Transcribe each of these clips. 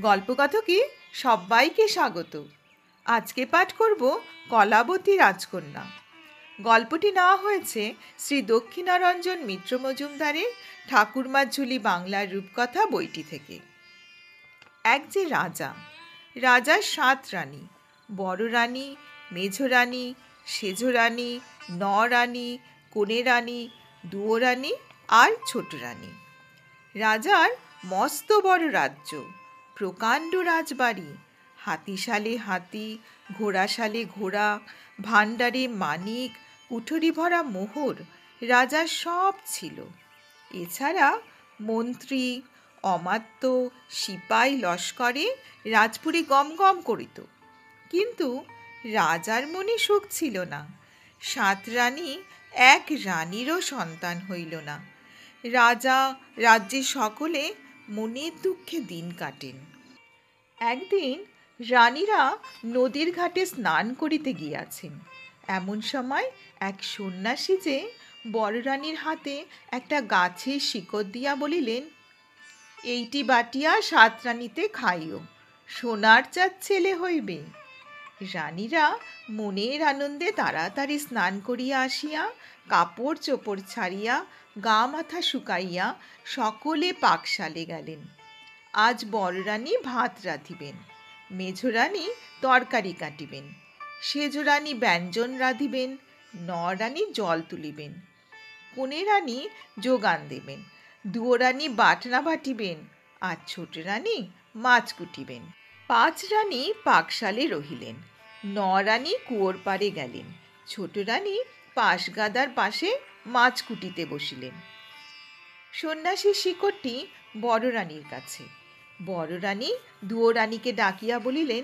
গল্পকথকে সবাইকে স্বাগত। আজকে পাঠ করব কলাবতী রাজকন্যা। গল্পটি নেওয়া হয়েছে শ্রী দক্ষিণারঞ্জন মিত্র মজুমদারের ঠাকুরমার ঝুলি বাংলার রূপকথা বইটি থেকে। এক যে রাজা, রাজার ৭ রানী, বড় রানী, মেঝ রানী, সেজ রানী, রানী, কনে রানী, দুয়ো রানী আর ছোট রানী। রাজার মস্ত বড় রাজ্য, প্রকাণ্ড রাজবাড়ি, হাতিশালে হাতি, ঘোড়াশালে ঘোড়া, ভাণ্ডারে মানিক, কুঠরি ভরা মোহর, রাজার সব ছিল। এছাড়া মন্ত্রী, অমাত্য, সিপাই লস্করে রাজপুরী গম গম করিত। কিন্তু রাজার মনে সুখ ছিল না। ৭ রানী, এক রানীরও সন্তান হইল না। রাজা, রাজ্যের সকলে মনের দুঃখে দিন কাটেন। একদিন রানীরা নদীর ঘাটে স্নান করিতে গিয়াছেন। এমন সময় এক সন্ন্যাসী যে বড় রানীর হাতে একটা গাছের শিকড় দিয়া বলিলেন, এইটি বাটিয়া ৭ রানীতে খাইও, সোনার চাঁদ ছেলে হইবে। রানীরা মনের আনন্দে তাড়াতাড়ি স্নান করিয়া আসিয়া, কাপড় চোপড় ছাড়িয়া, গা মাথা শুকাইয়া সকলে পাকশালে গেলেন। আজ বড় রানী ভাত রাঁধিবেন, মেঝ রানী তরকারি কাটিবেন, সেজ রানী ব্যঞ্জন রাঁধিবেন, রানী জল তুলিবেন, কনে রানী যোগান দেবেন, দুয়ো রানী বাটনা বাটিবেন, আর ছোট রানী মাছ কুটিবেন। ৫ রানী পাকশালে রহিলেন, রানী কুয়োর পাড়ে গেলেন, ছোট রানী পাশ গাদার পাশে মাছ কুটিতে বসিলেন। সন্ন্যাসীর শিকড়টি বড় রানীর কাছে। বড় রানী দুয়ো রানীকে ডাকিয়া বলিলেন,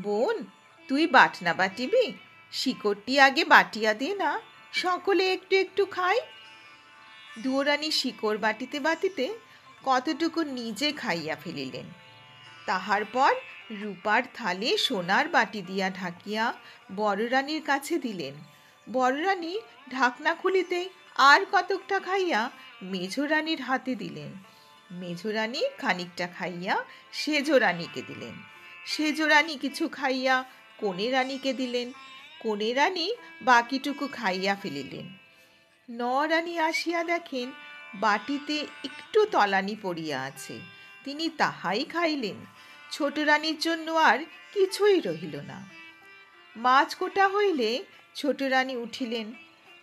বোন, তুই বাটনা বাটিবি? শিকড়টি আগে বাটিয়া দে না, সকলে একটু একটু খাই। দুয়ো রানী শিকড় বাটিতে বাটিতে কতটুকু নিজে খাইয়া ফেলিলেন। তাহার পর রূপার থালে সোনার বাটি দিয়া ঢাকিয়া বড় রানীর কাছে দিলেন। বড় রানী ঢাকনা খুলিতে আর কতকটা খাইয়া মেঝ রানীর হাতে দিলেন। মেঝ রানী খানিকটা খাইয়া সেজ রানীকে দিলেন। সেজ রানী কিছু খাইয়া কনে রানীকে দিলেন। কনে রানী বাকিটুকু খাইয়া ফেলিলেন। রানী আসিয়া দেখেন বাটিতে একটু তলানি পড়িয়া আছে, তিনি তাহাই খাইলেন। ছোট রানীর জন্য আর কিছুই রহিল না। মাছ কোটা হইলে ছোট রানী উঠিলেন।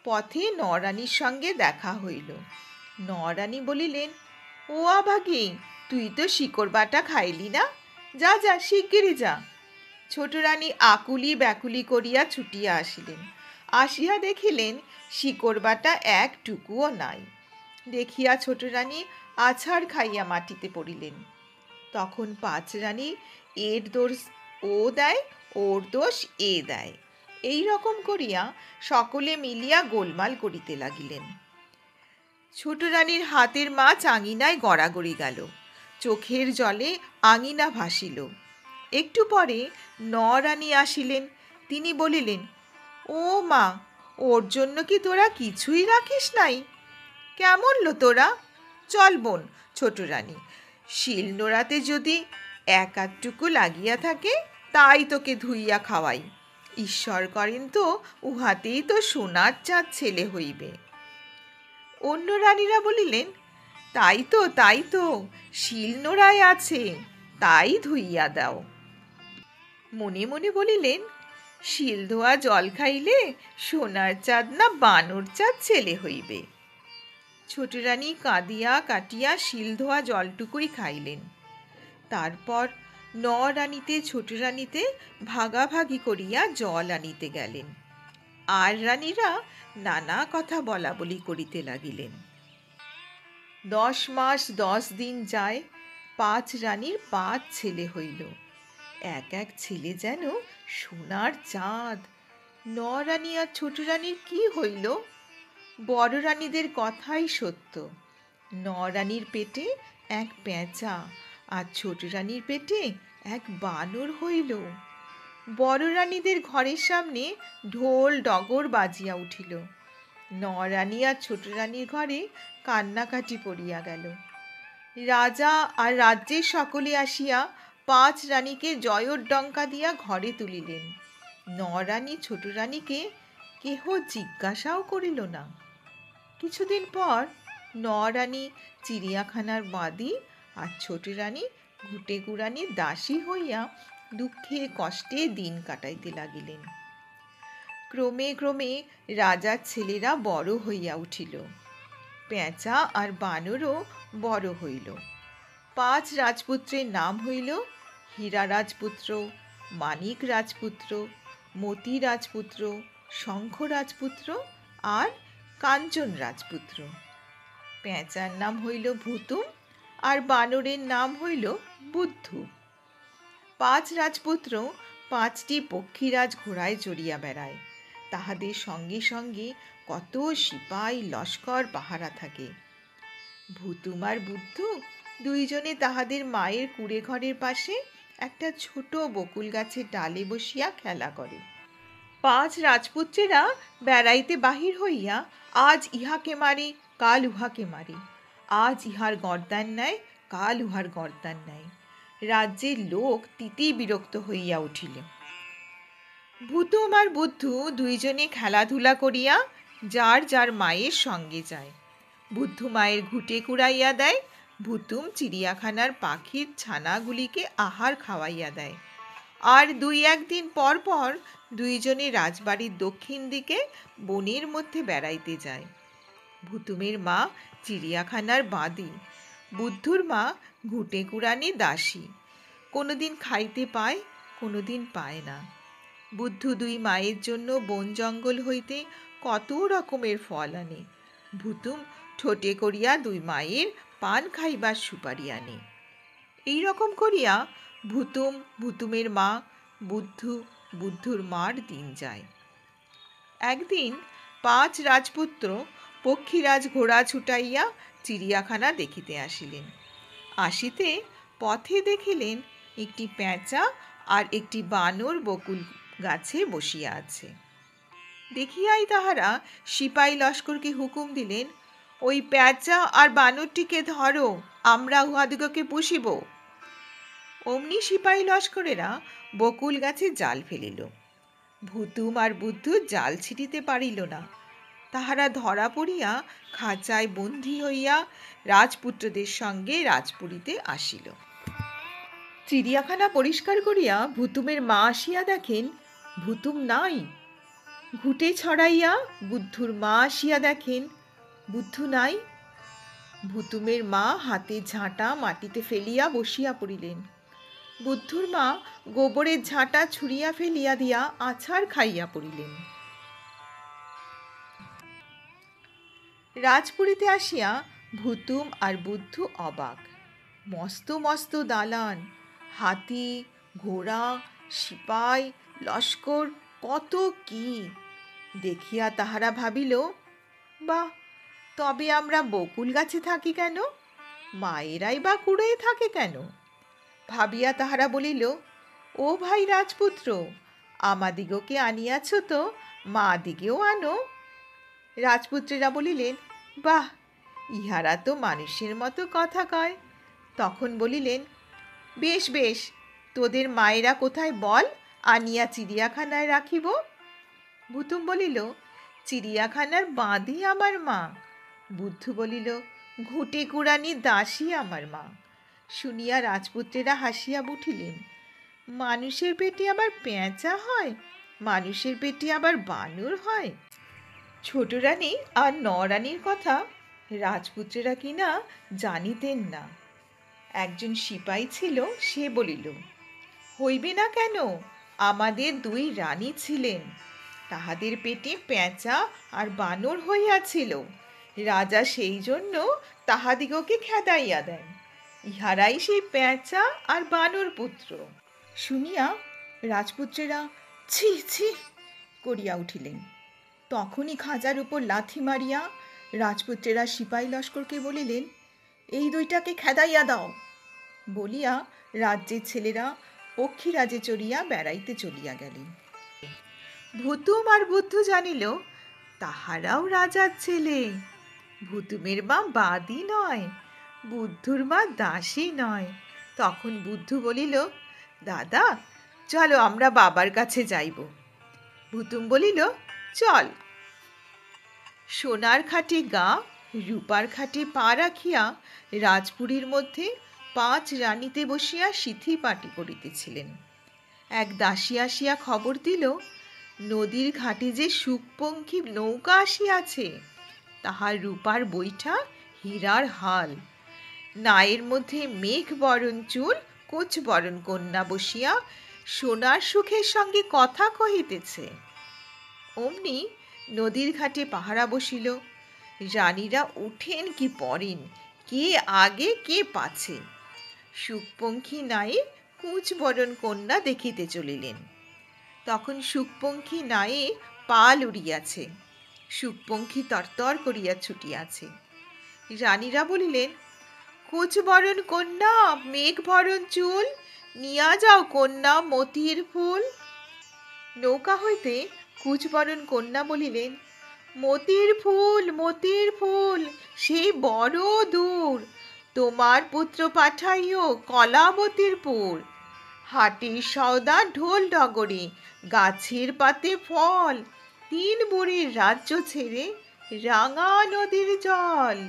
পথে রানীর সঙ্গে দেখা হইল। রানী বলিলেন, ও আভাগে, তুই তো শিকড় বাটা খাইলি না, যা যা শিগগিরি যা। ছোট রানী আকুলি ব্যাকুলি করিয়া ছুটিয়া আসিলেন। আসিয়া দেখিলেন শিকড় বাটা একটুকুও নাই। দেখিয়া ছোট রানী আছাড় খাইয়া মাটিতে পড়িলেন। তখন ৫ রানী এর দোষ ও দেয়, ওর দোষ এ দেয়, এই রকম করিয়া সকলে মিলিয়া গোলমাল করিতে লাগিলেন। ছোট রানীর হাতের মাছ আঙিনায় গড়াগড়ি গেল, চোখের জলে আঙিনা ভাসিল। একটু পরে রানী আসিলেন। তিনি বলিলেন, ও মা, ওর জন্য কি তোরা কিছুই রাখিস নাই? কেমন লো তোরা? চল বোন, ছোট রানী, শিল নোড়াতে যদি এক আধটুকু লাগিয়া থাকে, তাই তোকে ধুইয়া খাওয়াই। ঈশ্বর করেন তো উহাতেই তো সোনার চাঁদ ছেলে হইবে। অন্য রানীরা বলিলেন, তাই তো তাই তো, শিল নোড়ায় আছে, তাই ধুইয়া দাও। মনে মনে বলিলেন, শিল ধোয়া জল খাইলে সোনার চাঁদ না বানর চাঁদ ছেলে হইবে। ছোট রানী কাঁদিয়া কাটিয়া শিল ধোয়া জলটুকুই খাইলেন। তারপর রানীতে ছোট রানীতে ভাগাভাগি করিয়া জল আনিতে গেলেন। আর রানীরা নানা কথা বলা বলি করিতে লাগিলেন। ১০ মাস ১০ দিন যায়, ৫ রানীর ৫ ছেলে হইল। এক এক ছেলে যেন সোনার চাঁদ। রানী আর ছোট রানীর কি হইল? বড় রানীদের কথাই সত্য। রানীর পেটে এক পেঁচা আর ছোট রানীর পেটে এক বানর হইল। বড় রানীদের ঘরের সামনে ঢোল ডগর বাজিয়া উঠিল। রানী আর ছোট রানীর ঘরে কান্নাকাটি পড়িয়া গেল। রাজা আর রাজ্যের সকলে আসিয়া 5 রানীকে জয়র ডঙ্কা দিয়া ঘরে তুলিলেন। 9 রানী ছোট রানীকে কেহ জিজ্ঞাসাও করিল না। কিছুদিন পর 9 রানী চিড়িয়াখানার বাঁধি আর ছোট রানী ঘুঁটেকুড়ানির দাসী হইয়া দুঃখে কষ্টে দিন কাটাইতে লাগিলেন। ক্রমে ক্রমে রাজার ছেলেরা বড় হইয়া উঠিল। পেঁচা আর বানরও বড় হইল। 5 রাজপুত্রের নাম হইল হীরা রাজপুত্র, মানিক রাজপুত্র, মতি রাজপুত্র, শঙ্খ রাজপুত্র আর কাঞ্চন রাজপুত্র। পেঁচার নাম হইল ভুতুম আর বানরের নাম হইল বুদ্ধু। 5 রাজপুত্র 5টি পক্ষীরাজ ঘোড়ায় চড়িয়া বেড়ায়। তাহাদের সঙ্গে সঙ্গে কত সিপাই লস্কর পাহারা থাকে। ভুতুম আর বুদ্ধু দুইজনে তাহাদের মায়ের কুঁড়ে ঘরের পাশে একটা ছোট বকুল গাছের ডালে বসিয়া খেলা করে। 5 রাজপুত্রেরা বেড়াইতে বাহির হইয়া আজ ইহাকে মারে, কাল উহাকে মারে, আজ ইহার গর্দান নেয়, কাল উহার গর্দান নেয়। রাজ্যের লোক তিতি বিরক্ত হইয়া উঠিল। ভুতুম আর বুদ্ধু দুইজনে খেলাধুলা করিয়া যার যার মায়ের সঙ্গে যায়। বুদ্ধু মায়ের ঘুঁটে কুড়াইয়া দেয়, ভুতুম চিড়িয়াখানার পাখির ছানাগুলিকে আহার খাওয়াইয়া দেয়। আর 2-1 দিন পর পর দুইজনে রাজবাড়ির দক্ষিণ দিকে বনের মধ্যে বেড়াইতে যায়। ভুতুমের মা চিড়িয়াখানার বাঁধি, বুদ্ধুর মা ঘুঁটেকুড়ানি দাসী। কোনোদিন খাইতে পায়, কোনোদিন পায় না। বুদ্ধু 2 মায়ের জন্য বন জঙ্গল হইতে কত রকমের ফল আনে। ভুতুম ঠোঁটে করিয়া 2 মায়ের পান খাইবার সুপারি আনে। এই রকম করিয়া ভুতুম, ভুতুমের মা, বুদ্ধু, বুদ্ধুর মার দিন যায়। একদিন 5 রাজপুত্র পক্ষীরাজ ঘোড়া ছুটাইয়া চিড়িয়াখানা দেখিতে আসিলেন। আসিতে পথে দেখিলেন একটি পেঁচা আর একটি বানর বকুল গাছে বসিয়া আছে। দেখিয়াই তাহারা সিপাই লস্করকে হুকুম দিলেন, ওই পেঁচা আর বানরটিকে ধরো, আমরা উহাদিগকে পুষিব। অমনি সিপাই লস্করেরা বকুল গাছে জাল ফেলিল। ভুতুম আর বুদ্ধু জাল ছিটিতে পারিল না। তাহারা ধরা পড়িয়া খাঁচায় বন্দী হইয়া রাজপুত্রদের সঙ্গে রাজপুরীতে আসিল। চিড়িয়াখানা পরিষ্কার করিয়া ভুতুমের মা আসিয়া দেখেন ভুতুম নাই। ঘুঁটে ছড়াইয়া বুদ্ধুর মা আসিয়া দেখেন বুদ্ধু নাই। ভুতুমের মা হাতে ঝাঁটা মাটিতে ফেলিয়া বসিয়া পড়িলেন। বুদ্ধুর মা গোবরের ঝাঁটা ছুঁড়িয়া ফেলিয়া দিয়া আছাড় খাইয়া পড়িলেন। রাজপুরীতে আসিয়া ভুতুম আর বুদ্ধু অবাক। মস্ত মস্ত দালান, হাতি, ঘোড়া, সিপাই, লস্কর, কত কি! দেখিয়া তাহারা ভাবিল, বাহ, তবে আমরা বকুল গাছে থাকি কেন? মায়েরাই বা কুড়ে থাকে কেন? ভাবিয়া তাহারা বলিল, ও ভাই রাজপুত্র, আমাদিগকে আনিয়াছ তো মা দিগেও আনো। রাজপুত্রেরা বলিলেন, বাহ, ইহারা তো মানুষের মতো কথা কয়। তখন বলিলেন, বেশ বেশ, তোদের মায়েরা কোথায় বল, আনিয়া চিড়িয়াখানায় রাখিব। ভুতুম বলিল, চিড়িয়াখানার বাঁধি আমার মা। বুদ্ধু বলিল, ঘুঁটেকুড়ানি দাসী আমার মা। শুনিয়া রাজপুত্রেরা হাসিয়া উঠিলেন। মানুষের পেটে আবার পেঁচা হয়, মানুষের পেটে আবার বানর হয়। ছোট রানী আর 9 রানীর কথা রাজপুত্রেরা কিনা জানিতেন না। একজন সিপাই ছিল, সে বলিল, হইবে না কেন, আমাদের 2 রানী ছিলেন, তাহাদের পেটে পেঁচা আর বানর হইয়াছিল। রাজা সেই জন্য তাহাদিগকে খেদাইয়া দেন। ইহারাই সেই পেঁচা আর বানর পুত্র। শুনিয়া রাজপুত্রেরা ছি ছি করিয়া উঠিলেন। তখনই খাঁচার উপর লাথি মারিয়া রাজপুত্রেরা সিপাই লস্করকে বলিলেন, এই 2টাকে খেদাইয়া দাও। বলিয়া রাজ্যের ছেলেরা পক্ষীরাজে চড়িয়া বেড়াইতে চলিয়া গেলেন। ভুতুম আর বুদ্ধু জানিল তাহারাও রাজার ছেলে। ভুতুমের মা বাদী নয়, বুদ্ধুর মা দাসী নয়, তখন বুদ্ধু বলিল, দাদা চলো আমরা বাবার কাছে যাইব। ভুতুম বলিল, চল। সোনার খাটে গা রূপার খাটে পা রাখিয়া রাজপুরীর মধ্যে 5 রানীতে বসিয়া সিথি পাটি করিতেছিলেন। এক দাসী আসিয়া খবর দিল, নদীর ঘাটে যে সুখপঙ্খী নৌকা আসিয়াছে, তাহার রূপার বৈঠা হীরার হাল, নায়ের মধ্যে মেঘ বরণ চুল কোচ বরণ কন্যা বসিয়া সোনার সুখের সঙ্গে কথা কহিতেছে। অমনি নদীর ঘাটে পাহারা বসিল। রানীরা উঠেন কি পড়েন, কে আগে কে পাছে। সুখপঙ্খী নায়ে কুচ বরণ কন্যা দেখিতে চলিলেন। তখন সুখপঙ্খী নায়ে পাল উড়িয়াছে, সুখপঙ্খী তরতর করিয়া ছুটিয়াছে। রানীরা বলিলেন, কুচ বরণ কন্যা মেঘ ভরণ চুল, নিয়া যাও কন্যা মতির ফুল। নৌকা হইতে কুচবরণ কন্যা বলিলেন, মতির ফুল সেই বড় দূর, তোমার পুত্র পাঠাইও কলাবতীর পুর। হাটের সওদা ঢোল ডগরে, গাছের পাতে ফল, 3 বুড়ির রাজ্য ছেড়ে রাঙা নদীর জল।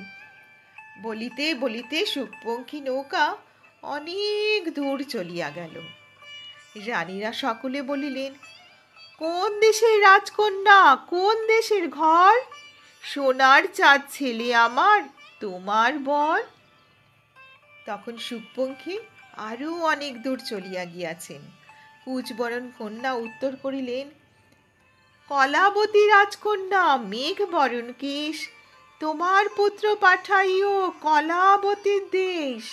বলিতে বলিতে সুখপঙ্খী নৌকা অনেক দূর চলিয়া গেল। রানীরা সকলে বলিলেন, কোন দেশের রাজকন্যা, কোন দেশের ঘর, সোনার চাঁদ ছেলে আমার তোমার বর। তখন সুখপঙ্খী আরও অনেক দূর চলিয়া গিয়াছেন। কুচবরণ কন্যা উত্তর করিলেন, কলাবতী রাজকন্যা মেঘ বরণ কেশ, তোমার পুত্র পাঠাইও কলাবতীর দেশ।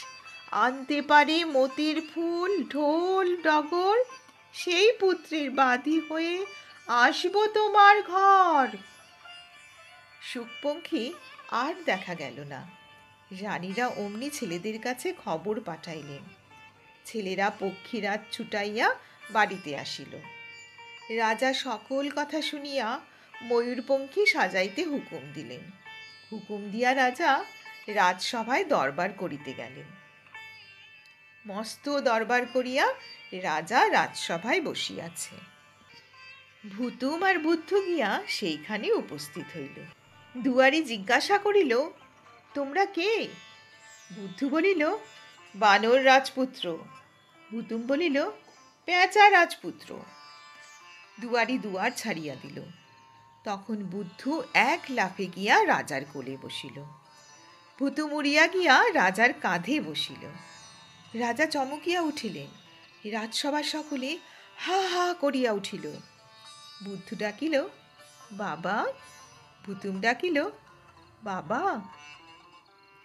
আনতে পারে মতির ফুল ঢোল ডগর, সেই পুত্রের বাদী হয়ে আসব তোমার ঘর। সুখপঙ্খী আর দেখা গেল না। রানীরা অমনি ছেলেদের কাছে খবর পাঠাইলেন। ছেলেরা পক্ষীরাত ছুটাইয়া বাড়িতে আসিল। রাজা সকল কথা শুনিয়া ময়ূরপঙ্খী সাজাইতে হুকুম দিলেন। হুকুম দিয়া রাজা রাজসভায় দরবার করিতে গেলেন। মস্ত দরবার করিয়া রাজা রাজসভায় বসিয়াছে। ভুতুম আর বুদ্ধু গিয়া সেইখানে উপস্থিত হইল। দুয়ারি জিজ্ঞাসা করিল, তোমরা কে? বুদ্ধু বলিল, বানর রাজপুত্র। ভুতুম বলিল, পেঁচা রাজপুত্র। দুয়ারি দুয়ার ছাড়িয়া দিল। তখন বুদ্ধু এক লাফে গিয়া রাজার কোলে বসিল। ভুতুম উড়িয়া গিয়া রাজার কাঁধে বসিল। রাজা চমকিয়া উঠিলেন। রাজসভার সকলে হা হা করিয়া উঠিল। বুদ্ধু ডাকিল, বাবা। ভুতুম ডাকিল, বাবা।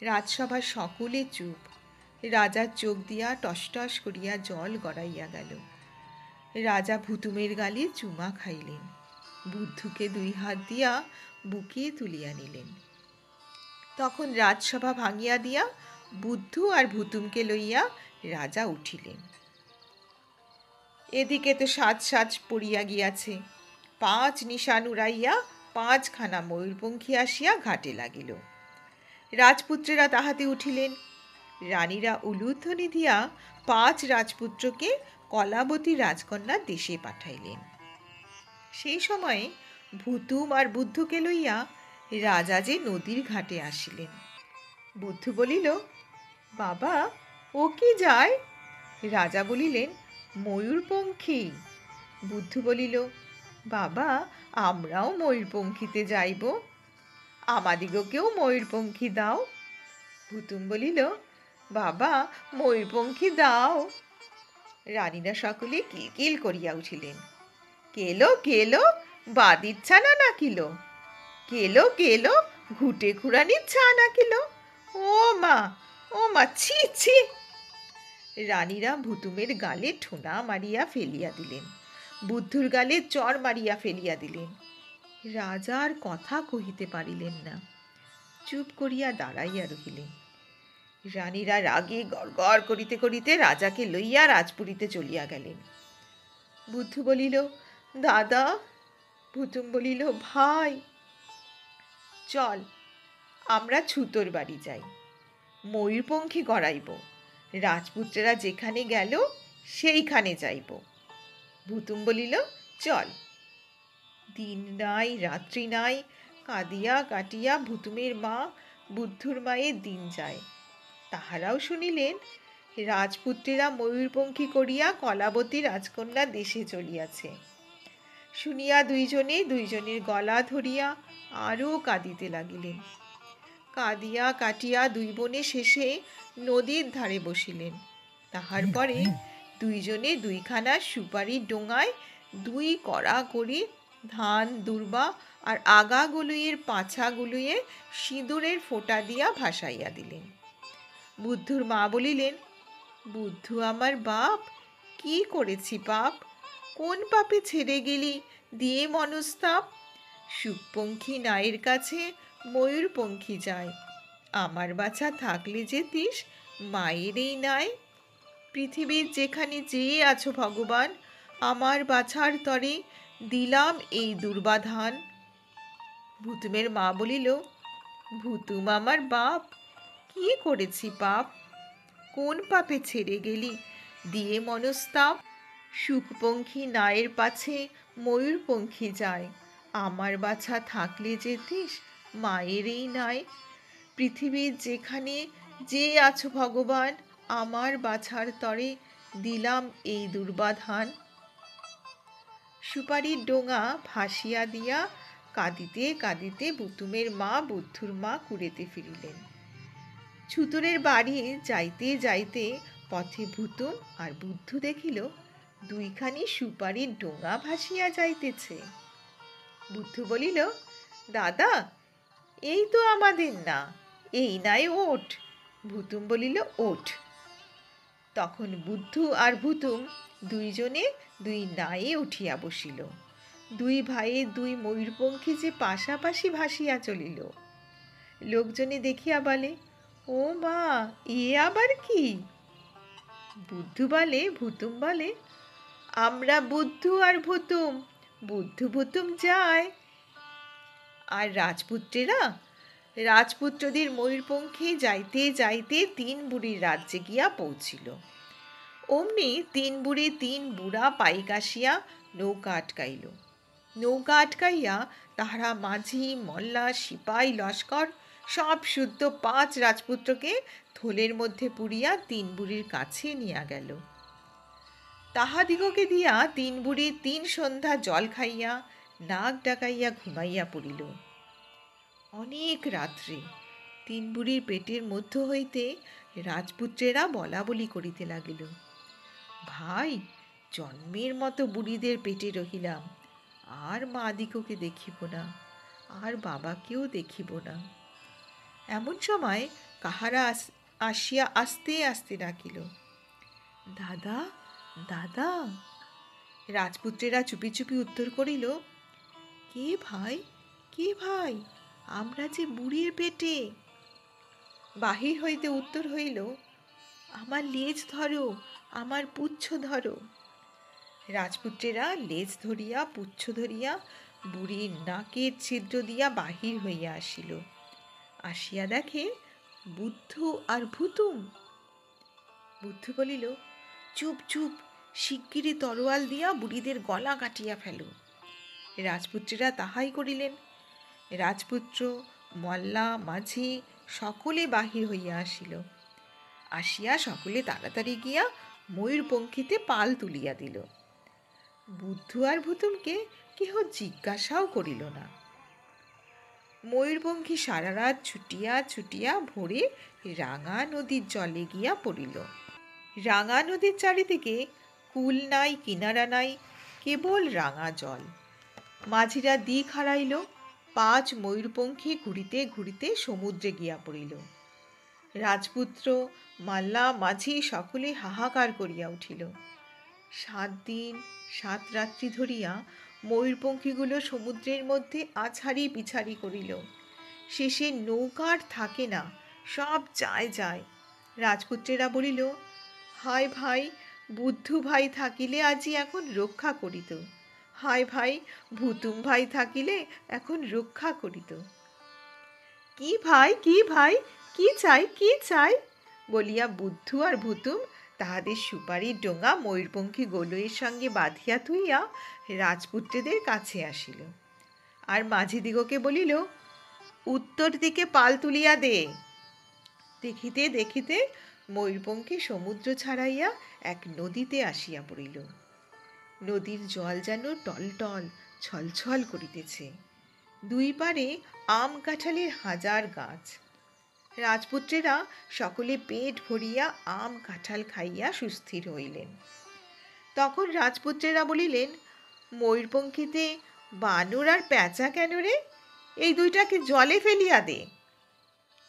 রাজসভার সকলে চুপ। রাজার চোখ দিয়া টসটস করিয়া জল গড়াইয়া গেল। রাজা ভুতুমের গালে চুমা খাইলেন। বুদ্ধুকে 2 হাত দিয়া বুকে তুলিয়া নিলেন। তখন রাজসভা ভাঙিয়া দিয়া বুদ্ধু আর ভুতুমকে লইয়া রাজা উঠিলেন। এদিকে তো সাজ সাজ পড়িয়া গিয়াছে। 5 নিশান উড়াইয়া 5 খানা ময়ূরপঙ্খী আসিয়া ঘাটে লাগিল। রাজপুত্রেরা তাহাতে উঠিলেন। রানীরা উলুধ্বনি দিয়া 5 রাজপুত্রকে কলাবতী রাজকন্যার দেশে পাঠাইলেন। সেই সময়ে ভুতুম আর বুদ্ধকে লইয়া রাজা যে নদীর ঘাটে আসিলেন। বুদ্ধু বলিল, বাবা ও কি যায়? রাজা বলিলেন, ময়ূরপঙ্খী। বুদ্ধু বলিল, বাবা আমরাও ময়ূরপঙ্খীতে যাইব, আমাদিগকেও ময়ূরপঙ্খী দাও। ভুতুম বলিল, বাবা ময়ূরপঙ্খী দাও। রানীরা সকলে কিলকিল করিয়া উঠিলেন। কেলো কেলো বাদির ছানা নাকিলো, কেলো কেলো ঘুটে খুড়ানির ছা নাকিলো, ও মা ছি ছি। রানীরা ভুতুমের গালে ঠোনা মারিয়া ফেলিয়া দিলেন। বুদ্ধুর গালে চর মারিয়া ফেলিয়া দিলেন। রাজা আর কথা কহিতে পারিলেন না, চুপ করিয়া দাঁড়াইয়া রহিলেন। রানীরা রাগে গড়গড় করিতে করিতে রাজাকে লইয়া রাজপুরীতে চলিয়া গেলেন। বুদ্ধু বলিল, দাদা। ভুতুম বলিল, ভাই। চল আমরা ছুতোর বাড়ি যাই, ময়ূরপঙ্খী গড়াইব, রাজপুত্রেরা যেখানে গেল সেইখানে যাইব। ভুতুম বলিল, চল। দিন নাই রাত্রি নাই, কাঁদিয়া কাটিয়া ভুতুমের মা বুদ্ধুর মায়ের দিন যায়। তাহারাও শুনিলেন রাজপুত্রেরা ময়ূরপঙ্খী করিয়া কলাবতী রাজকন্যা দেশে চলিয়াছে। শুনিয়া দুইজনের গলা ধরিয়া আরও কাঁদিতে লাগিলেন। কাঁদিয়া কাটিয়া দুই বোনে শেষে নদীর ধারে বসিলেন। তাহার পরে দুইজনে দুইখানা সুপারির ডোঙায় দুই কড়া করি ধান দুর্বা আর আগা গুলুইয়ের পাছা গুলুইয়ে সিঁদুরের ফোঁটা দিয়া ভাসাইয়া দিলেন। বুদ্ধুর মা বলিলেন, বুদ্ধু আমার বাপ, কি করেছি পাপ? কোন পাপে ছেড়ে গেলি দিয়ে মনস্তাপ? সুখপঙ্খী নায়ের কাছে ময়ূরপঙ্খী যায়, আমার বাছা থাকলে যেতিস মায়ের এই নাই। পৃথিবীর যেখানে যেয়ে আছো ভগবান, আমার বাছার তরে দিলাম এই দুর্বাধান। ভুতুমের মা বলিল, ভুতুম আমার বাপ, কি করেছি পাপ? কোন পাপে ছেড়ে গেলি দিয়ে মনস্তাপ? সুখপঙ্খী নায়ের পাছে ময়ূরপঙ্খী যায়, আমার বাছা থাকলে যেতিস মায়ের এই নাই। পৃথিবীর যেখানে যে আছো ভগবান, আমার বাছার তরে দিলাম এই দুর্বাধান। সুপারির ডোঙা ভাসিয়া দিয়া কাঁদিতে কাঁদিতে ভুতুমের মা বুদ্ধুর মা কুড়েতে ফিরিলেন। ছুতরের বাড়ি যাইতে যাইতে পথে ভুতুম আর বুদ্ধু দেখিল দুইখানি সুপারির ডোঙা ভাসিয়া যাইতেছে। বুদ্ধু বলিল, দাদা, এই তো আমাদের না, এই নাই ওঠ। ভুতুম বলিল, ওঠ। তখন বুদ্ধু আর ভুতুম দুইজনে দুই নায়ে উঠিয়া বসিল। দুই ভাইয়ে দুই ময়ূরপঙ্খী যে পাশাপাশি ভাসিয়া চলিল। লোকজনে দেখিয়া বলে, ও মা, এ আবার কি? বুদ্ধু বলে, ভুতুম বলে, আমরা বুদ্ধু আর ভুতুম, বুদ্ধু ভুতুম যায়। আর রাজপুত্রদের ময়ূরপঙ্খী যাইতে যাইতে তিন বুড়ির রাজ্যে গিয়া পৌঁছিল। অমনি তিন বুড়ি তিন বুড়া পাইক আসিয়া নৌকা আটকাইল। নৌকা আটকাইয়া তাহারা মাঝি মল্লা সিপাই লস্কর সব শুদ্ধ 5 রাজপুত্রকে থলের মধ্যে পুরিয়া তিন বুড়ির কাছে নিয়া গেল। তাহাদিগকে দিয়া তিন বুড়ি 3 সন্ধ্যা জল খাইয়া নাক ডাকাইয়া ঘুমাইয়া পড়িল। অনেক রাত্রে তিন বুড়ির পেটের মধ্য হইতে রাজপুত্রেরা বলা বলি করিতে লাগিল, ভাই, জন্মের মতো বুড়িদের পেটে রহিলাম, আর মা দিগকে দেখিব না, আর বাবাকেও দেখিব না। এমন সময় কাহারা আসিয়া আস্তে আস্তে ডাকিল, দাদা, দাদা। রাজপুত্রেরা চুপি চুপি উত্তর করিল, কে ভাই, কে ভাই? আমরা যে বুড়ির পেটে। বাহির হইতে উত্তর হইল, আমার লেজ ধরো, আমার পুচ্ছ ধরো। রাজপুত্রেরা লেজ ধরিয়া পুচ্ছ ধরিয়া বুড়ির নাকের ছিদ্র দিয়া বাহির হইয়া আসিল। আসিয়া দেখে বুদ্ধু আর ভুতুম। বুদ্ধু বলিল, চুপ চুপ, শিগগিরি তরোয়াল দিয়া বুড়িদের গলা কাটিয়া ফেল। রাজপুত্রেরা তাহাই করিলেন। রাজপুত্র মল্লা মাঝি সকলে বাহির হইয়া আসিল। আসিয়া সকলে তাড়াতাড়ি গিয়া ময়ূরপঙ্খীতে পাল তুলিয়া দিল। বুদ্ধু আর ভুতুমকে কেহ জিজ্ঞাসাও করিল না। ময়ূরপঙ্খী সারা রাত ছুটিয়া ছুটিয়া ভোরে রাঙা নদীর জলে গিয়া পড়িল। রাঙা নদীর চারিদিকে কুল নাই, কিনারা নাই, কেবল রাঙা জল। মাঝিরা দিক হারাইল। 5 ময়ূরপঙ্খী ঘুরিতে ঘুরিতে সমুদ্রে গিয়া পড়িল। রাজপুত্র মাল্লা মাঝি সকলে হাহাকার করিয়া উঠিল। 7 দিন 7 রাত্রি ধরিয়া ময়ূরপঙ্খীগুলো সমুদ্রের মধ্যে আছাড়ি পিছাড়ি করিল। শেষে নৌকার থাকে না, সব যায় যায়। রাজপুত্রেরা বলিল, হায় ভাই, বুদ্ধু ভাই থাকিলে আজি এখন রক্ষা করিত, হায় ভাই, ভুতুম ভাই থাকিলে এখন রক্ষা করিত। কি ভাই, কি ভাই, কি চাই, কি চাই? বলিয়া বুদ্ধু আর ভুতুম তাহাদের সুপারির ডোঙা ময়ূরপঙ্খী গোলইয়ের সঙ্গে বাঁধিয়া থুইয়া রাজপুত্রদের কাছে আসিল, আর মাঝিদিগকে বলিল, উত্তর দিকে পাল তুলিয়া দে। দেখিতে দেখিতে ময়ূরপঙ্খী সমুদ্র ছাড়াইয়া এক নদীতে আসিয়া পড়িল। নদীর জল যেন টলটল ছলছল করিতেছে। দুই পারে আম কাঁঠালের হাজার গাছ। রাজপুত্রেরা সকলে পেট ভরিয়া আম কাঁঠাল খাইয়া সুস্থির হইলেন। তখন রাজপুত্রেরা বলিলেন, ময়ূরপঙ্খীতে বানর আর প্যাঁচা কেন রে? এই দুইটাকে জলে ফেলিয়া দে।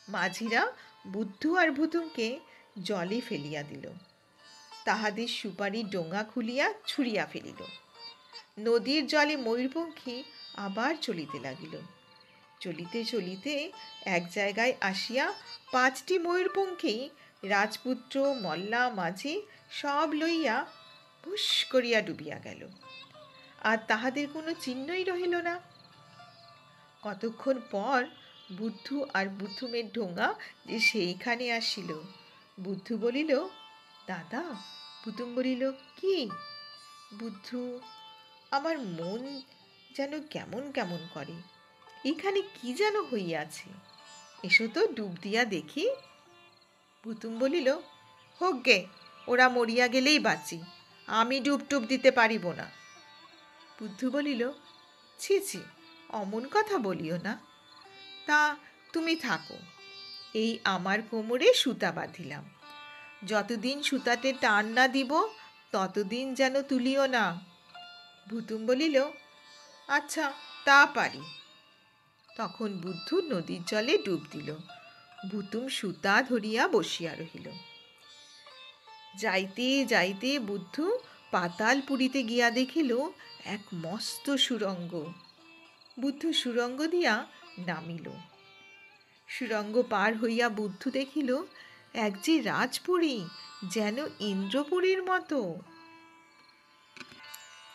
মাঝিরা বুদ্ধু আর ভুতুমকে জলে ফেলিয়া দিল। তাহাদের সুপারির ডোঙা খুলিয়া ছুঁড়িয়া ফেলিল। নদীর জলে ময়ূরপঙ্খী আবার চলিতে লাগিল। চলিতে চলিতে এক জায়গায় আসিয়া 5টি ময়ূরপঙ্খী রাজপুত্র, মল্লা, মাঝি সব লইয়া ভুস করিয়া ডুবিয়া গেল, আর তাহাদের কোনো চিহ্নই রহিল না। কতক্ষণ পর বুদ্ধু আর বুথুমের ঢোঙা যে সেইখানে আসিল। বুদ্ধু বলিল, দাদা। বুতুম বলিল, কি? বুদ্ধু, আমার মন যেন কেমন কেমন করে, এখানে কি যেন হইয়াছে, এসো তো ডুব দিয়া দেখি। বুতুম বলিল, হোক গে, ওরা মরিয়া গেলেই বাঁচি, আমি ডুব টুব দিতে পারিব না। বুদ্ধু বলিল, ছি ছি, অমন কথা বলিও না। তা তুমি থাকো, এই আমার কোমরে সুতা বাঁধিলাম, যতদিন সুতাতে টান না দিব ততদিন যেন তুলিও না। ভুতুম বলিল, আচ্ছা, তা পারি। তখন বুদ্ধু নদীর জলে ডুব দিল। ভুতুম সুতা ধরিয়া বসিয়া রহিল। যাইতে যাইতে বুদ্ধু পাতালপুরীতে গিয়া দেখিল এক মস্ত সুরঙ্গ। বুদ্ধু সুরঙ্গ দিয়া নামিল। সুরঙ্গ পার হইয়া বুদ্ধু দেখিল এক যে রাজপুরী, যেন ইন্দ্রপুরীর মতো।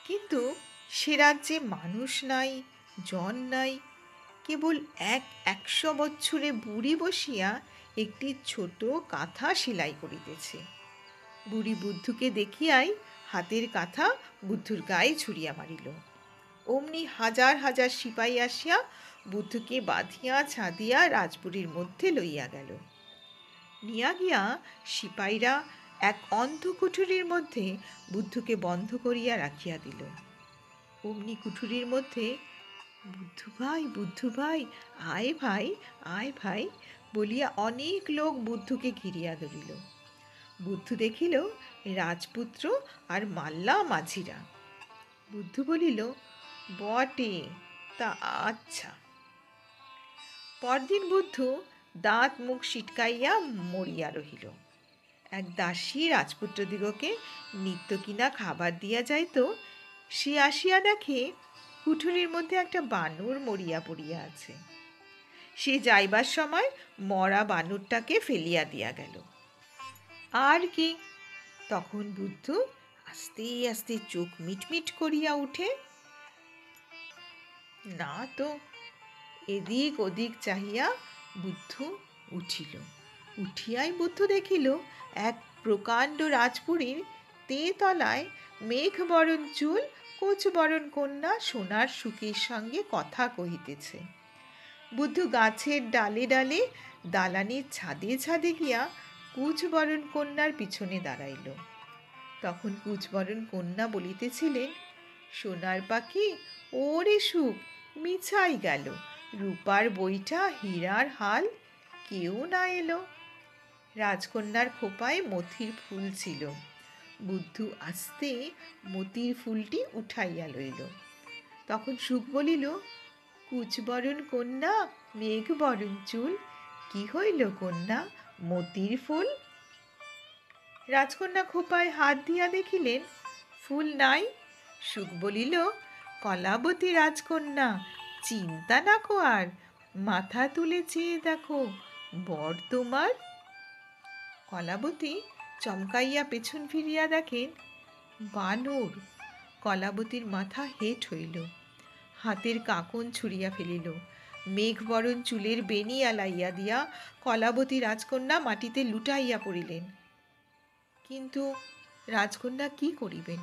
কিন্তু সে রাজ্যে মানুষ নাই, জন নাই, কেবল 100 বৎসরে বুড়ি বসিয়া একটি ছোট কাঁথা সেলাই করিতেছে। বুড়ি বুদ্ধুকে দেখিয়াই হাতের কাঁথা বুদ্ধুর গায়ে ছুঁড়িয়া মারিল। অমনি হাজার হাজার সিপাহী আসিয়া বুদ্ধুকে বাঁধিয়া ছাদিয়া রাজপুরীর মধ্যে লইয়া গেল। নিয়া গিয়া সিপাহীরা এক অন্ধ কুঠুরির মধ্যে বুদ্ধুকে বন্ধ করিয়া রাখিয়া দিল। অমনি কুঠুরির মধ্যে, বুদ্ধু ভাই, আয় ভাই, আয় ভাই বলিয়া অনেক লোক বুদ্ধুকে ঘিরিয়া ধরিল। বুদ্ধু দেখিল রাজপুত্র আর মাল্লা মাঝিরা। বুদ্ধু বলিল, বটে, তা আচ্ছা। পরদিন বুদ্ধু দাঁত মুখ সিটকাইয়া মরিয়া রহিল। এক দাসী রাজপুত্রদিগকে নিত্য কিনা খাবার দিয়া যাইত, সে আসিয়া দেখে কুঠুরির মধ্যে একটা বানর মরিয়া পড়িয়া আছে। সে যাইবার সময় মরা বানরটাকে ফেলিয়া দিয়া গেল। আর কি, তখন বুদ্ধু আস্তে আস্তে চোখ মিটমিট করিয়া উঠে। না তো, এদিক ওদিক চাহিয়া বুদ্ধু উঠিল। উঠিয়াই বুদ্ধু দেখিল এক প্রকাণ্ড রাজপুরীর তেতলায় মেঘবরণ চুল কোচবরণ কন্যা সোনার সুখের সঙ্গে কথা কহিতেছে। বুদ্ধু গাছের ডালে ডালে দালানের ছাদে ছাদে গিয়া কুচবরণ কন্যার পিছনে দাঁড়াইল। তখন কুচবরণ কন্যা বলিতেছিলেন, সোনার পাখি, ওরে সুখ মিছাই গেল, রূপার বইটা হীরার হাল কেউ না এলো। রাজকন্যার খোপায় মতির ফুল ছিল। বুদ্ধু আস্তে মতির ফুলটি উঠাইয়া লইল। তখন সুখ বলিল, কুচবরণ কন্যা, মেঘ বরণ চুল, কি হইল কন্যা, মতির ফুল? রাজকন্যা খোপায় হাত দিয়া দেখিলেন ফুল নাই। সুখ বলিল, কলাবতী রাজকন্যা, চিন্তা না কো আর, মাথা তুলে চেয়ে দেখো, বর তোমার। কলাবতী চমকাইয়া পেছন ফিরিয়া দেখেন বানর। কলাবতীর মাথা হেঁট হইল, হাতের কাঁকন ছুঁড়িয়া ফেলিল, মেঘবরণ চুলের বেনি আলাইয়া দিয়া কলাবতী রাজকন্যা মাটিতে লুটাইয়া পড়িলেন। কিন্তু রাজকন্যা কি করিবেন?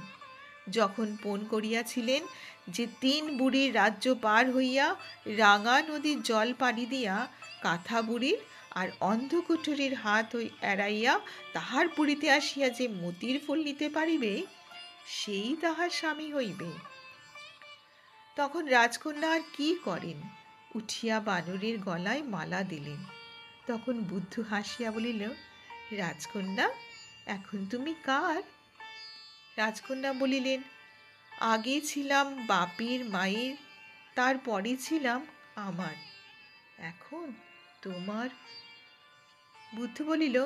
যখন পণ করিয়াছিলেন যে 3 বুড়ির রাজ্য পার হইয়া রাঙা নদীর জল পাড়ি দিয়া কাঁথা বুড়ির আর অন্ধকুঠরির হাত এড়াইয়া তাহার পুরীতে আসিয়া যে মতির ফুল নিতে পারিবে, সেই তাহার স্বামী হইবে। তখন রাজকন্যা আর কি করেন, উঠিয়া বানরের গলায় মালা দিলেন। তখন বুদ্ধ হাসিয়া বলিল, রাজকন্যা, এখন তুমি কার? রাজকন্যা বলিলেন, আগে ছিলাম বাপের মায়ের, তারপরে ছিলাম আমার, এখন তোমার। বুদ্ধ বলিল,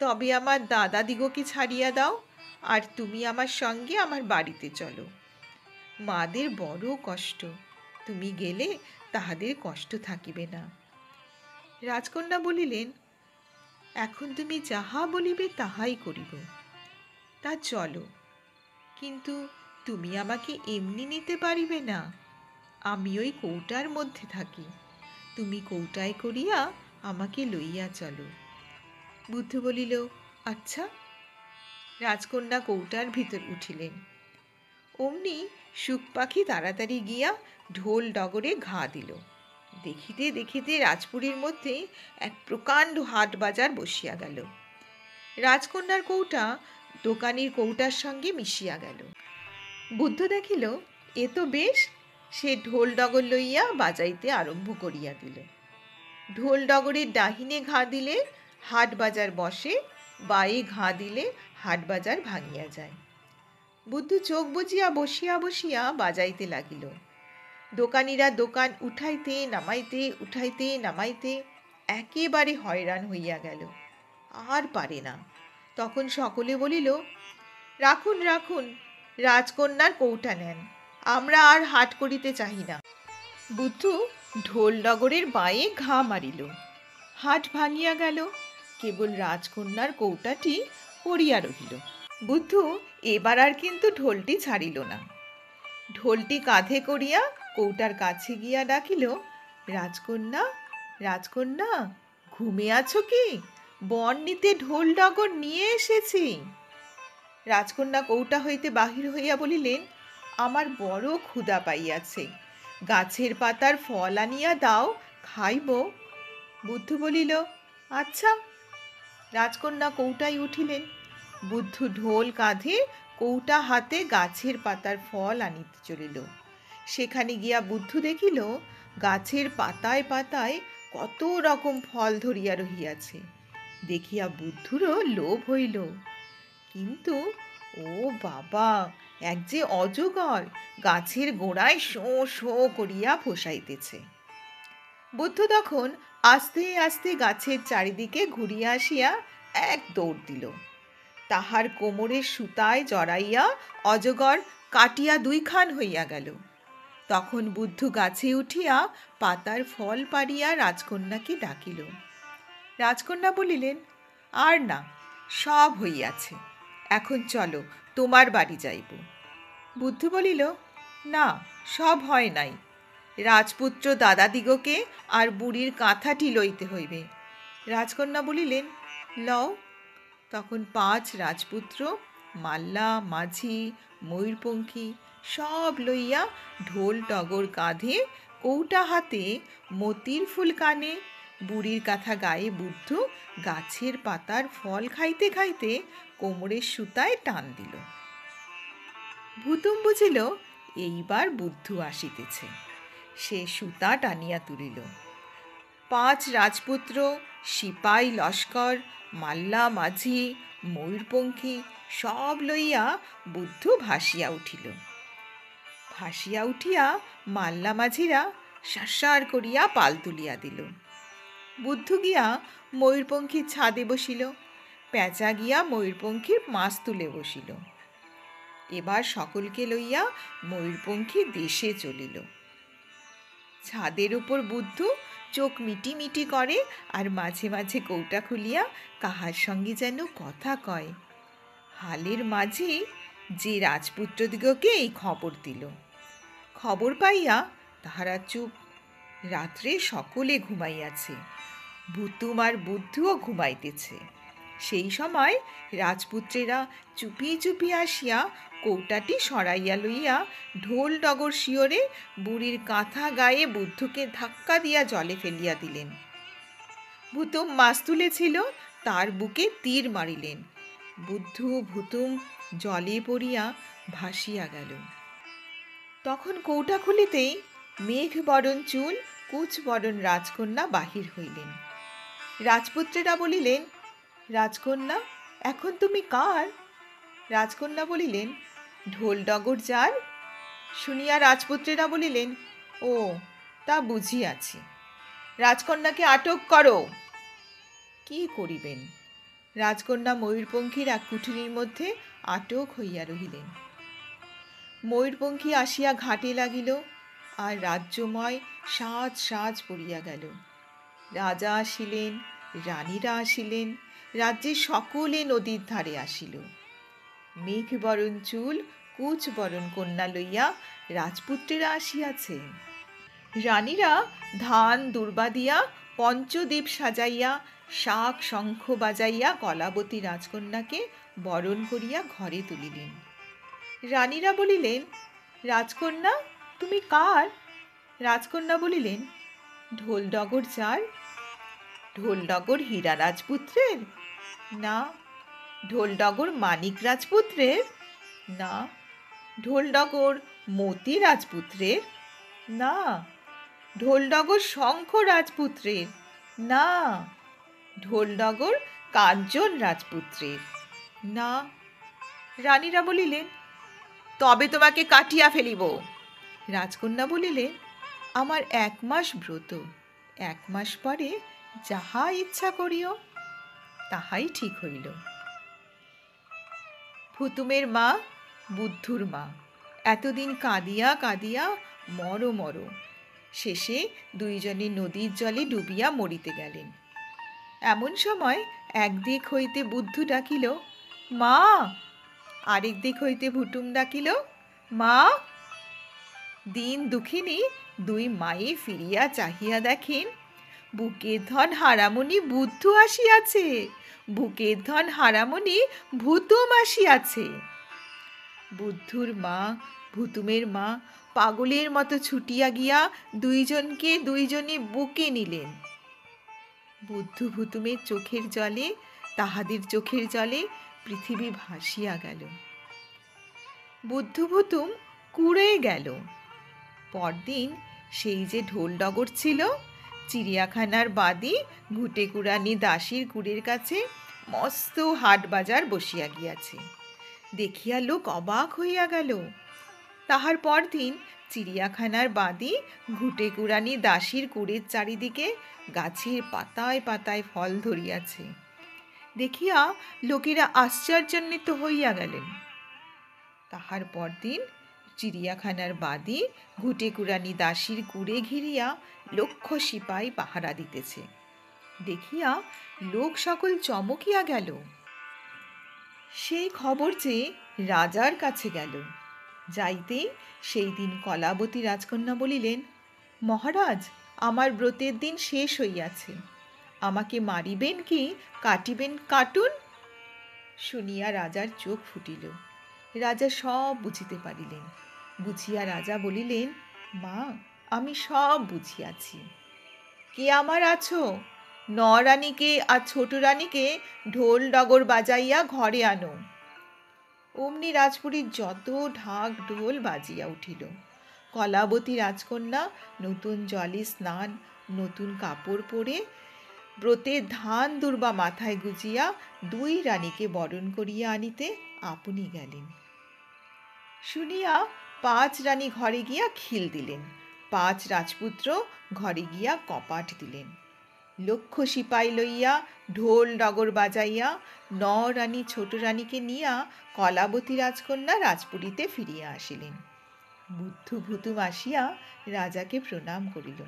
তবে আমার দাদা দিগকে ছাড়িয়া দাও, আর তুমি আমার সঙ্গে আমার বাড়িতে চলো। মাদের বড় কষ্ট, তুমি গেলে তাহাদের কষ্ট থাকিবে না। রাজকন্যা বলিলেন, এখন তুমি যাহা বলিবে তাহাই করিব। তা চলো, কিন্তু তুমি আমাকে এমনি নিতে পারিবে না। আমি ওই কৌটার মধ্যে থাকি, তুমি কৌটায় করিয়া আমাকে লইয়া চলো। বুদ্ধ বলিল, আচ্ছা। রাজকন্যা কৌটার ভিতর উঠিলেন। অমনি সুখ পাখি তাড়াতাড়ি গিয়া ঢোল ডগরে ঘা দিল। দেখিতে দেখিতে রাজপুরীর মধ্যে এক প্রকাণ্ড হাট বাজার বসিয়া গেল। রাজকন্যার কৌটা দোকানির কৌটার সঙ্গে মিশিয়া গেল। বুদ্ধ দেখিল, এ তো বেশ। সে ঢোল ডগর লইয়া বাজাইতে আরম্ভ করিয়া দিল। ঢোল ডগরের ডাহিনে ঘা দিলে হাট বাজার বসে, বায়ে ঘা দিলে হাট বাজার ভাঙিয়া যায়। বুদ্ধ চোখ বুজিয়া বসিয়া বসিয়া বাজাইতে লাগিল। দোকানিরা দোকান উঠাইতে নামাইতে উঠাইতে নামাইতে একেবারে হয়রান হইয়া গেল, আর পারে না। তখন সকলে বলিল, রাখুন রাখুন, রাজকন্যার কৌটা নেন, আমরা আর হাট করিতে চাহি না। বুদ্ধ ঢোল ডগরের বায়ে ঘা মারিল, হাট ভাঙিয়া গেল, কেবল রাজকন্যার কৌটাটি পড়িয়া রহিল। বুদ্ধ এবার আর কিন্তু ঢোলটি ছাড়িল না। ঢোলটি কাঁধে করিয়া কৌটার কাছে গিয়া ডাকিল, রাজকন্যা, রাজকন্যা, ঘুমে আছো কি? বর নিতে ঢোল ডগর নিয়ে এসেছি। রাজকন্যা কৌটা হইতে বাহির হইয়া বলিলেন, আমার বড় ক্ষুধা পাইয়াছে, গাছের পাতার ফল আনিয়া দাও, খাইব। বুদ্ধ বলিল, আচ্ছা। রাজকন্যা কৌটায় উঠিলেন। বুদ্ধ ঢোল কাঁধে কৌটা হাতে গাছের পাতার ফল আনিতে চলিল। সেখানে গিয়া বুদ্ধ দেখিল, গাছের পাতায় পাতায় কত রকম ফল ধরিয়া রহিয়াছে। দেখিয়া বুদ্ধুরও লোভ হইল, কিন্তু ও বাবা, এক যে অজগর গাছের গোড়ায় শো শো করিয়া ফসাইতেছে। বুদ্ধ তখন আস্তে আস্তে গাছের চারিদিকে ঘুরিয়া আসিয়া এক দৌড় দিল। তাহার কোমরের সুতায় জড়াইয়া অজগর কাটিয়া 2 খান হইয়া গেল। তখন বুদ্ধ গাছে উঠিয়া পাতার ফল পাড়িয়া রাজকন্যাকে ডাকিল। রাজকন্যা বলিলেন, আর না, সব হইয়াছে, এখন চলো, তোমার বাড়ি যাইব। বুদ্ধ বলিল, না, সব হয় নাই, রাজপুত্র দাদাদিগকে আর বুড়ির কাঁথাটি লইতে হইবে। রাজকন্যা বলিলেন, লও। তখন 5 রাজপুত্র মাল্লা, মাঝি, ময়ূরপঙ্খী সব লইয়া ঢোল টগর কাঁধে, কৌটা হাতে, মতির ফুল কানে, বুড়ির কাঁথা গায়ে বুদ্ধ গাছের পাতার ফল খাইতে খাইতে কোমরের সুতায় টান দিল। ভূতম বুঝিল এইবার বুদ্ধ আসিতেছে। সে সুতা টানিয়া তুলিল। 5 রাজপুত্র, সিপাই লস্কর, মাল্লা, মাঝি, ময়ূরপঙ্খী সব লইয়া বুদ্ধ ভাসিয়া উঠিল। ভাসিয়া উঠিয়া মাল্লা মাঝিরা সাসার করিয়া পাল তুলিয়া দিল। বুদ্ধ গিয়া ময়ূরপঙ্খীর ছাদে বসিল, পেঁচা গিয়া ময়ূরপঙ্খীর মাছ তুলে বসিল। এবার সকলকে লইয়া ময়ূরপঙ্খী দেশে চলিল। ছাদের উপর বুদ্ধ চোখ মিটি মিটি করে, আর মাঝে মাঝে কৌটা খুলিয়া কাহার সঙ্গে যেন কথা কয়। হালের মাঝে যে রাজপুত্রদিগকে এই খবর দিল। খবর পাইয়া তাহারা চুপ। রাত্রে সকলে ঘুমাইয়াছে, ভুতুম আর বুদ্ধুও ঘুমাইতেছে। সেই সময় রাজপুত্রেরা চুপি চুপি আসিয়া কৌটাটি সরাইয়া লইয়া ঢোল ডগর শিওরে বুড়ির কাঁথা গায়ে বুদ্ধুকে ধাক্কা দিয়া জলে ফেলিয়া দিলেন। ভুতুম মাছ তুলেছিল, তার বুকে তীর মারিলেন। বুদ্ধু ভুতুম জলে পড়িয়া ভাসিয়া গেল। তখন কৌটা খুলিতেই মেঘ বরণ চুল কুচ বরণ রাজকন্যা বাহির হইলেন। রাজপুত্রেরা বলিলেন, রাজকন্যা, এখন তুমি কার? রাজকন্যা বলিলেন, ঢোল ডগর যার। শুনিয়া রাজপুত্রেরা বলিলেন, ও, তা বুঝিয়াছি। রাজকন্যাকে আটক করো। কি করিবেন? রাজকন্যা ময়ূরপঙ্খীর এক কুঠুরির মধ্যে আটক হইয়া রহিলেন। ময়ূরপঙ্খী আসিয়া ঘাটে লাগিল, আর রাজ্যময় সাজ সাজ পড়িয়া গেল। রাজা আসিলেন, রানীরা আসিলেন, রাজ্যের সকলে নদীর ধারে আসিল। মেঘ বরণ চুল কুচ বরণ কন্যা লইয়া রাজপুত্রেরা আসিয়াছে। রানীরা ধান দুর্বা দিয়া পঞ্চদীপ সাজাইয়া শাঁখ শঙ্খ বাজাইয়া কলাবতী রাজকন্যাকে বরণ করিয়া ঘরে তুলিলেন। রানীরা বলিলেন, রাজকন্যা, তুমি কার? রাজকন্যা বলিলেন, ঢোল ডগর যার। ঢোল ডগর হীরা রাজপুত্রের? না। ঢোল ডগর মানিক রাজপুত্রের? না। ঢোল ডগর মতি রাজপুত্রের? না। ঢোল ডগর শঙ্খ রাজপুত্রের? না। ঢোল ডগর কাঞ্চন রাজপুত্রের? না। রানীরা বলিলেন, তবে তোমাকে কাটিয়া ফেলিব। রাজকন্যা বলিলেন, আমার 1 মাস ব্রত, 1 মাস পরে যাহা ইচ্ছা করিও। তাহাই ঠিক হইল। ভুতুমের মা বুদ্ধুর মা এতদিন কাঁদিয়া কাঁদিয়া মর মর, শেষে দুইজনে নদীর জলে ডুবিয়া মরিতে গেলেন। এমন সময় একদিক হইতে বুদ্ধু ডাকিল, মা। আরেক দিক হইতে ভুতুম ডাকিল, মা। দিন দুঃখিনী দুই মায়ে ফিরিয়া চাহিয়া দেখেন, বুকের ধন হারামণি বুদ্ধু আসিয়াছে, বুকের ধন হারামণি ভুতুম আসিয়াছে। বুদ্ধুর মা ভুতুমের মা পাগলের মতো ছুটিয়া গিয়া দুইজনকে দুইজনে বুকে নিলেন। বুদ্ধু ভুতুমের চোখের জলে, তাহাদের চোখের জলে পৃথিবী ভাসিয়া গেল। বুদ্ধু ভুতুম কুড়ে গেল। পরদিন সেই যে ঢোল ডগর ছিল, চিড়িয়াখানার বাদী ঘুটেকুড়ানি দাসীর কুড়ের কাছে মস্ত হাট বাজার বসিয়া গিয়াছে। দেখিয়া লোক অবাক হইয়া গেল। তাহার পরদিন চিড়িয়াখানার বাদী ঘুটেকুড়ানি দাসীর কুড়ের চারিদিকে গাছের পাতায় পাতায় ফল ধরিয়াছে। দেখিয়া লোকেরা আশ্চর্যান্বিত হইয়া গেলেন। তাহার পরদিন চিড়িয়াখানার বাদী ঘুটেকুড়ানি দাসীর কুড়ে ঘিরিয়া লক্ষ সিপাই পাহারা দিতেছে। দেখিয়া লোক সকল চমকিয়া গেল। সেই খবর যে রাজার কাছে গেল। যাইতেই সেই দিন কলাবতী রাজকন্যা বলিলেন, মহারাজ, আমার ব্রতের দিন শেষ হইয়াছে, আমাকে মারিবেন কি কাটিবেন কাটুন। শুনিয়া রাজার চোখ ফুটিল। রাজা সব বুঝিতে পারিলেন। বুঝিয়া রাজা বলিলেন, মা, আমি সব বুঝিয়াছি। কে আমার আছো? নরানীকে আর ছোট রানীকে ঢোল ডগর বাজাইয়া ঘরে আনো। অমনি রাজপুরীর যত ঢাক ঢোল বাজিয়া উঠিল। কলাবতী রাজকন্যা নতুন জলে স্নান, নতুন কাপড় পরে, ব্রতের ধান দুর্বা মাথায় গুজিয়া দুই রানীকে বরণ করিয়া আনিতে আপনি গেলেন। শুনিয়া 5 রানী ঘরে গিয়া খিল দিলেন, 5 রাজপুত্র ঘরে গিয়া কপাট দিলেন। লক্ষ সিপাই লইয়া ঢোল ডগর বাজাইয়া রানী ছোট রানীকে নিয়া কলাবতী রাজকন্যা রাজপুরীতে ফিরিয়া আসিলেন। বুদ্ধু ভুতুম আসিয়া রাজাকে প্রণাম করিল।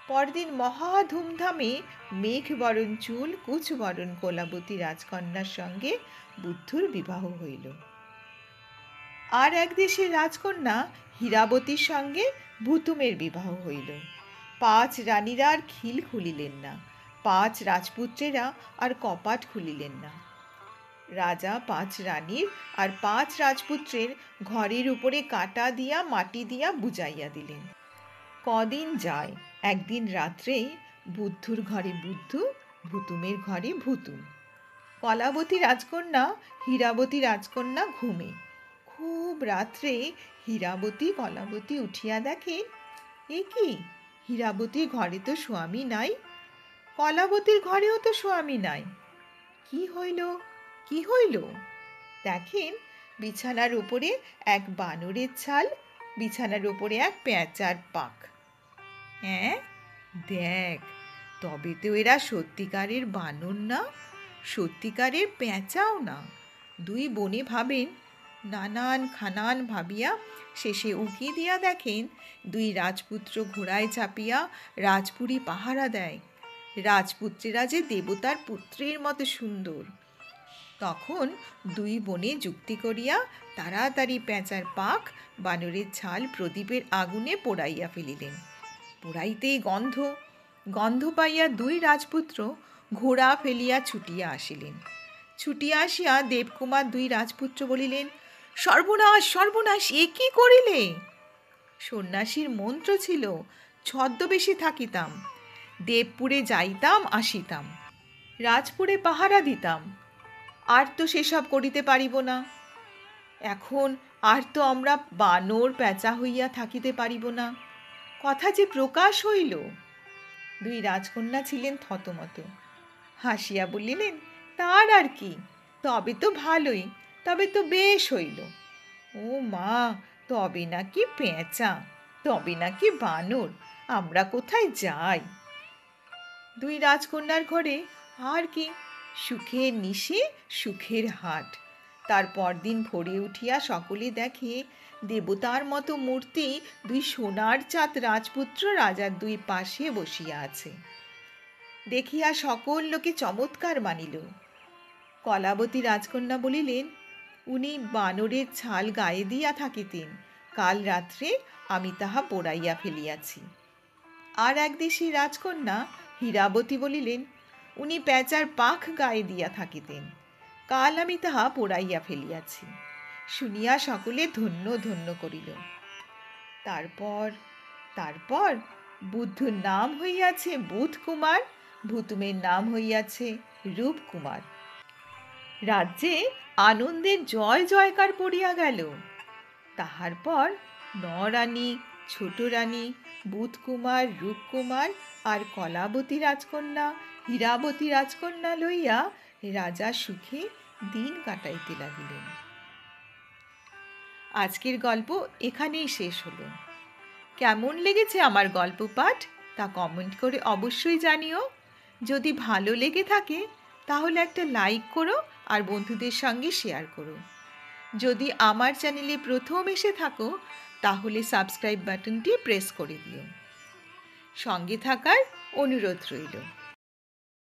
পরদিন মহা ধুমধামে মেঘ বরণ চুল কুচ বরণ কলাবতী রাজকন্যার সঙ্গে বুদ্ধুর বিবাহ হইল। আর এক দেশের রাজকন্যা হীরাবতীর সঙ্গে ভুতুমের বিবাহ হইল। পাঁচ রানীরা আর খিল খুলিলেন না, পাঁচ রাজপুত্রেরা আর কপাট খুলিলেন না। রাজা পাঁচ রানীর আর পাঁচ রাজপুত্রের ঘরের উপরে কাটা দিয়া মাটি দিয়া বুঝাইয়া দিলেন। কদিন যায়, একদিন রাত্রে বুদ্ধুর ঘরে বুদ্ধু, ভুতুমের ঘরে ভুতুম। কলাবতী রাজকন্যা, হীরাবতী রাজকন্যা ঘুমে। খুব রাত্রে হীরাবতী কলাবতী উঠিয়া দেখে, এ কি, হীরাবতীর ঘরে তো স্বামী নাই, কলাবতীর ঘরেও তো স্বামী নাই। কি হইল, কি হইল? দেখেন, বিছানার উপরে এক বানরের ছাল, বিছানার উপরে এক পেঁচার পাক। হ্যাঁ, দেখ, তবে তো এরা সত্যিকারের বানর না, সত্যিকারের পেঁচাও না। দুই বোনে ভাবেন, নানান খানান ভাবিয়া শেষে উকি দিয়া দেখেন দুই রাজপুত্র ঘোড়ায় চাপিয়া রাজপুরী পাহারা দেয়। রাজপুত্রেরা যে দেবতার পুত্রের মতো সুন্দর। তখন দুই বোনে যুক্তি করিয়া তাড়াতাড়ি পেঁচার পাক বানরের ছাল প্রদীপের আগুনে পোড়াইয়া ফেলিলেন। পোড়াইতেই গন্ধ, গন্ধ পাইয়া দুই রাজপুত্র ঘোড়া ফেলিয়া ছুটিয়া আসিলেন। ছুটিয়া আসিয়া দেবকুমার দুই রাজপুত্র বলিলেন, সর্বনাশ, সর্বনাশ, এ কি করিলে? সন্ন্যাসীর মন্ত্র ছিল, ছদ্মবেশে থাকিতাম, দেবপুরে যাইতাম আসিতাম, রাজপুরে পাহারা দিতাম, আর তো সেসব করিতে পারিব না। এখন আর তো আমরা বানর পেঁচা হইয়া থাকিতে পারিব না। কথা যে প্রকাশ হইল। দুই রাজকন্যা ছিলেন থতমত। হাসিয়া বলিলেন, তার আর কি, তবে তো ভালোই, তবে তো বেশ হইল। ও মা, তবে নাকি পেঁচা, তবে নাকি বানর, আমরা কোথায় যাই? দুই রাজকন্যার ঘরে আর কি, সুখের নিশে সুখের হাট। তার পরদিন ভোরে উঠিয়া সকলে দেখে দেবতার মতো মূর্তি দুই সোনার চাঁদ রাজপুত্র রাজার দুই পাশে বসিয়া আছে। দেখিয়া সকল লোকে চমৎকার মানিল। কলাবতী রাজকন্যা বলিলেন, উনি বানরের ছাল গায়ে দিয়া থাকিতেন, কাল রাত্রে আমি তাহা পোড়াইয়া ফেলিয়াছি। আর এক দেশী রাজকন্যা হীরাবতী বলিলেন, উনি পেঁচার পাখ গায়ে দিয়া থাকিতেন, কাল আমি তাহা পোড়াইয়া ফেলিয়াছি। শুনিয়া সকলে ধন্য ধন্য করিল। তারপর তারপর বুদ্ধুর নাম হইয়াছে বুধকুমার, ভুতুমের নাম হইয়াছে রূপকুমার। রাজ্যে আনন্দের জয় জয়কার পড়িয়া গেল। তাহার পর নরানী, ছোট রানী, বুধকুমার, রূপকুমার আর কলাবতী রাজকন্যা, হীরাবতী রাজকন্যা লইয়া রাজা সুখে দিন কাটাইতে লাগিলেন। আজকের গল্প এখানেই শেষ হলো। কেমন লেগেছে আমার গল্প পাঠ তা কমেন্ট করে অবশ্যই জানিও। যদি ভালো লেগে থাকে তাহলে একটা লাইক করো আর বন্ধুদের সঙ্গে শেয়ার করো। যদি আমার চ্যানেলে প্রথম এসে থাকো তাহলে সাবস্ক্রাইব বাটনটি প্রেস করে দিও। সঙ্গে থাকার অনুরোধ রইল।